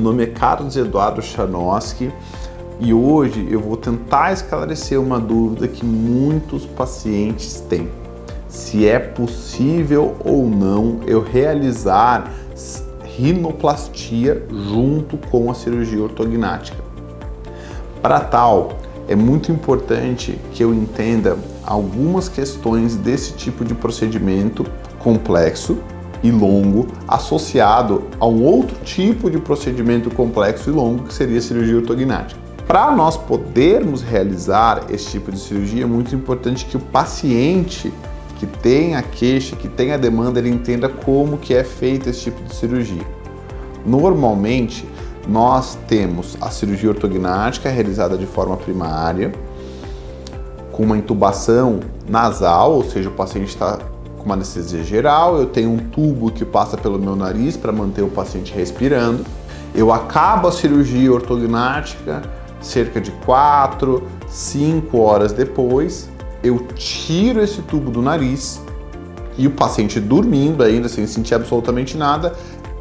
nome é Carlos Eduardo Charnoski e hoje eu vou tentar esclarecer uma dúvida que muitos pacientes têm. Se é possível ou não eu realizar rinoplastia junto com a cirurgia ortognática. Para tal, é muito importante que eu entenda algumas questões desse tipo de procedimento complexo e longo associado a um outro tipo de procedimento complexo e longo que seria a cirurgia ortognática. Para nós podermos realizar esse tipo de cirurgia, é muito importante que o paciente que tem a queixa, que tem a demanda, ele entenda como que é feito esse tipo de cirurgia. Normalmente, nós temos a cirurgia ortognática realizada de forma primária, com uma intubação nasal, ou seja, o paciente está com uma anestesia geral, eu tenho um tubo que passa pelo meu nariz para manter o paciente respirando. Eu acabo a cirurgia ortognática cerca de 4, 5 horas depois, eu tiro esse tubo do nariz e o paciente dormindo ainda, sem sentir absolutamente nada,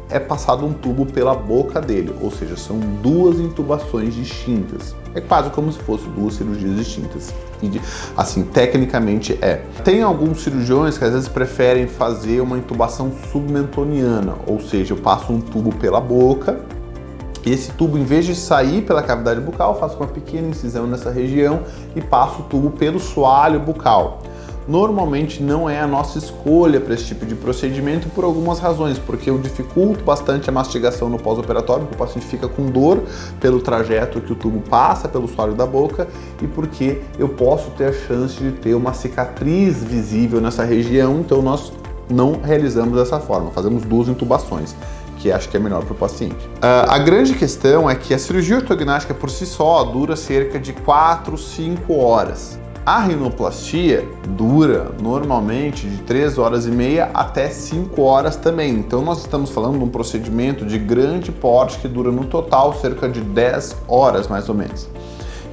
é passado um tubo pela boca dele, ou seja, são duas intubações distintas. É quase como se fossem duas cirurgias distintas. E, assim, tecnicamente é. Tem alguns cirurgiões que às vezes preferem fazer uma intubação submentoniana, ou seja, eu passo um tubo pela boca e esse tubo, em vez de sair pela cavidade bucal, eu faço uma pequena incisão nessa região e passo o tubo pelo soalho bucal. Normalmente não é a nossa escolha para esse tipo de procedimento por algumas razões, porque eu dificulto bastante a mastigação no pós-operatório, porque o paciente fica com dor pelo trajeto que o tubo passa pelo soalho da boca e porque eu posso ter a chance de ter uma cicatriz visível nessa região, então nós não realizamos dessa forma, fazemos duas intubações, que acho que é melhor para o paciente. A grande questão é que a cirurgia ortognática por si só dura cerca de 4, 5 horas. A rinoplastia dura normalmente de 3 horas e meia até 5 horas também. Então nós estamos falando de um procedimento de grande porte que dura no total cerca de 10 horas mais ou menos.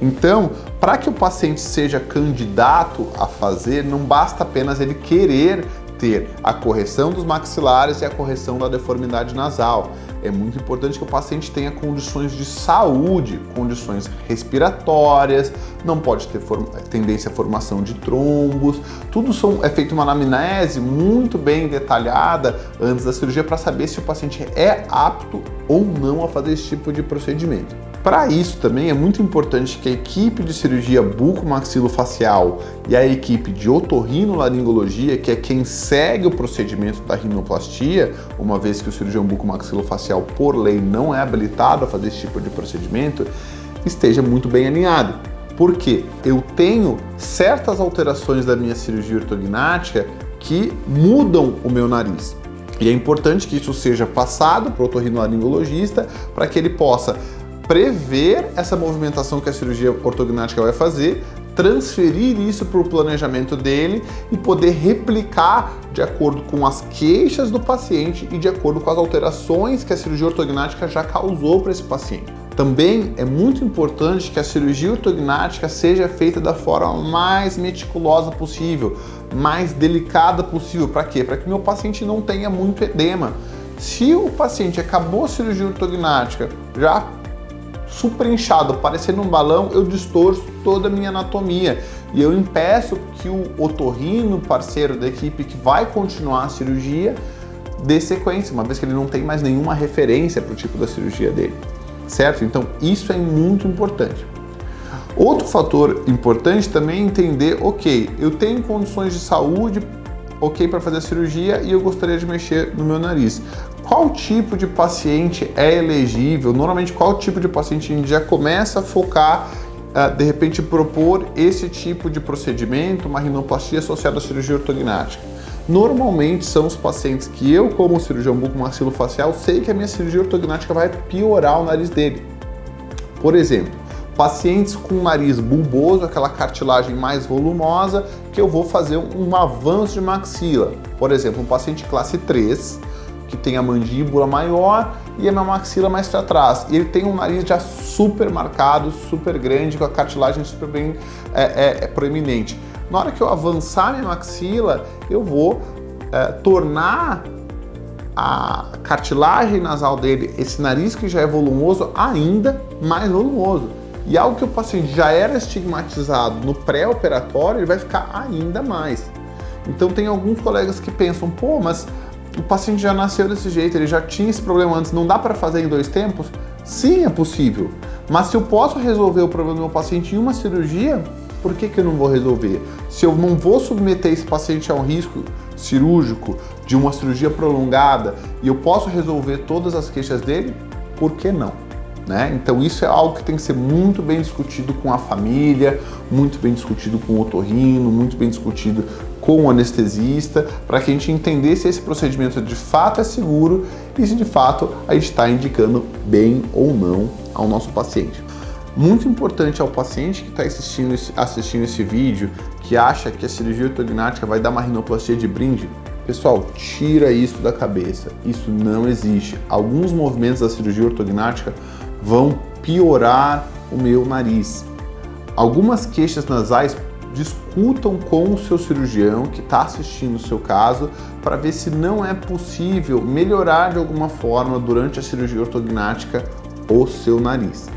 Então, para que o paciente seja candidato a fazer, não basta apenas ele querer ter a correção dos maxilares e a correção da deformidade nasal. É muito importante que o paciente tenha condições de saúde, condições respiratórias, não pode ter tendência à formação de trombos. Tudo é feito uma anamnese muito bem detalhada antes da cirurgia para saber se o paciente é apto ou não a fazer esse tipo de procedimento. Para isso também é muito importante que a equipe de cirurgia bucomaxilofacial e a equipe de otorrinolaringologia, que é quem segue o procedimento da rinoplastia, uma vez que o cirurgião bucomaxilofacial por lei não é habilitado a fazer esse tipo de procedimento, esteja muito bem alinhado. Porque eu tenho certas alterações da minha cirurgia ortognática que mudam o meu nariz. E é importante que isso seja passado para o otorrinolaringologista para que ele possa prever essa movimentação que a cirurgia ortognática vai fazer, transferir isso para o planejamento dele e poder replicar de acordo com as queixas do paciente e de acordo com as alterações que a cirurgia ortognática já causou para esse paciente. Também é muito importante que a cirurgia ortognática seja feita da forma mais meticulosa possível, mais delicada possível. Para quê? Para que o meu paciente não tenha muito edema. Se o paciente acabou a cirurgia ortognática já super inchado, parecendo um balão, eu distorço toda a minha anatomia e eu impeço que o otorrino, parceiro da equipe que vai continuar a cirurgia, dê sequência, uma vez que ele não tem mais nenhuma referência para o tipo da cirurgia dele, certo? Então isso é muito importante. Outro fator importante também é entender, ok, eu tenho condições de saúde, ok, para fazer a cirurgia e eu gostaria de mexer no meu nariz. Qual tipo de paciente é elegível? Normalmente, qual tipo de paciente a gente já começa a focar, de repente propor esse tipo de procedimento, uma rinoplastia associada à cirurgia ortognática? Normalmente são os pacientes que eu, como cirurgião bucomaxilofacial, sei que a minha cirurgia ortognática vai piorar o nariz dele. Por exemplo, pacientes com nariz bulboso, aquela cartilagem mais volumosa, que eu vou fazer um avanço de maxila. Por exemplo, um paciente classe 3, que tem a mandíbula maior e a minha maxila mais para trás. E ele tem um nariz já super marcado, super grande, com a cartilagem super bem proeminente. Na hora que eu avançar minha maxila, eu vou tornar a cartilagem nasal dele, esse nariz que já é volumoso, ainda mais volumoso. E algo que o paciente já era estigmatizado no pré-operatório, ele vai ficar ainda mais. Então tem alguns colegas que pensam, pô, mas o paciente já nasceu desse jeito, ele já tinha esse problema antes, não dá para fazer em 2 tempos? Sim, é possível. Mas se eu posso resolver o problema do meu paciente em uma cirurgia, por que eu não vou resolver? Se eu não vou submeter esse paciente a um risco cirúrgico de uma cirurgia prolongada e eu posso resolver todas as queixas dele, por que não? Né? Então isso é algo que tem que ser muito bem discutido com a família, muito bem discutido com o otorrino, muito bem discutido com o anestesista, para que a gente entendesse se esse procedimento de fato é seguro e se de fato a gente está indicando bem ou não ao nosso paciente. Muito importante ao paciente que está assistindo esse vídeo, que acha que a cirurgia ortognática vai dar uma rinoplastia de brinde, pessoal, tira isso da cabeça, isso não existe. Alguns movimentos da cirurgia ortognática vão piorar o meu nariz. Algumas queixas nasais, discutam com o seu cirurgião que está assistindo o seu caso para ver se não é possível melhorar de alguma forma durante a cirurgia ortognática o seu nariz.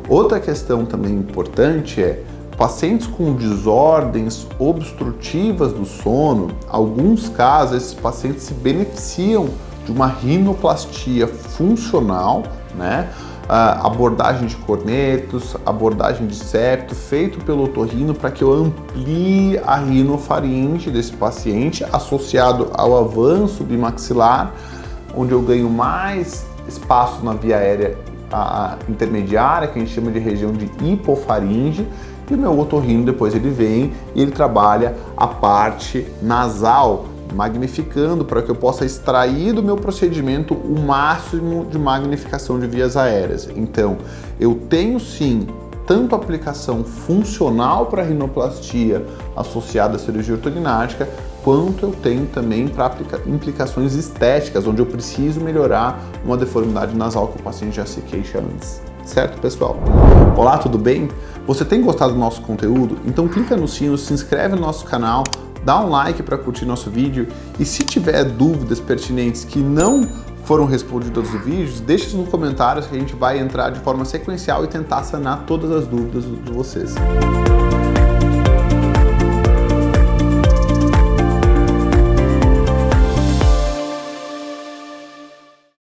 Outra questão também importante é pacientes com desordens obstrutivas do sono. Alguns casos, esses pacientes se beneficiam de uma rinoplastia funcional, né? Abordagem de cornetos, abordagem de septo, feito pelo otorrino para que eu amplie a rinofaringe desse paciente, associado ao avanço bimaxilar, onde eu ganho mais espaço na via aérea intermediária, que a gente chama de região de hipofaringe, e o meu otorrino depois ele vem e ele trabalha a parte nasal, magnificando para que eu possa extrair do meu procedimento o máximo de magnificação de vias aéreas. Então, eu tenho sim tanto aplicação funcional para rinoplastia associada à cirurgia ortognática, quanto eu tenho também para implicações estéticas, onde eu preciso melhorar uma deformidade nasal que o paciente já se queixa antes. Certo, pessoal? Olá, tudo bem? Você tem gostado do nosso conteúdo? Então clica no sino, se inscreve no nosso canal, dá um like para curtir nosso vídeo e se tiver dúvidas pertinentes que não foram respondidas nos vídeos, deixe nos comentários que a gente vai entrar de forma sequencial e tentar sanar todas as dúvidas de vocês.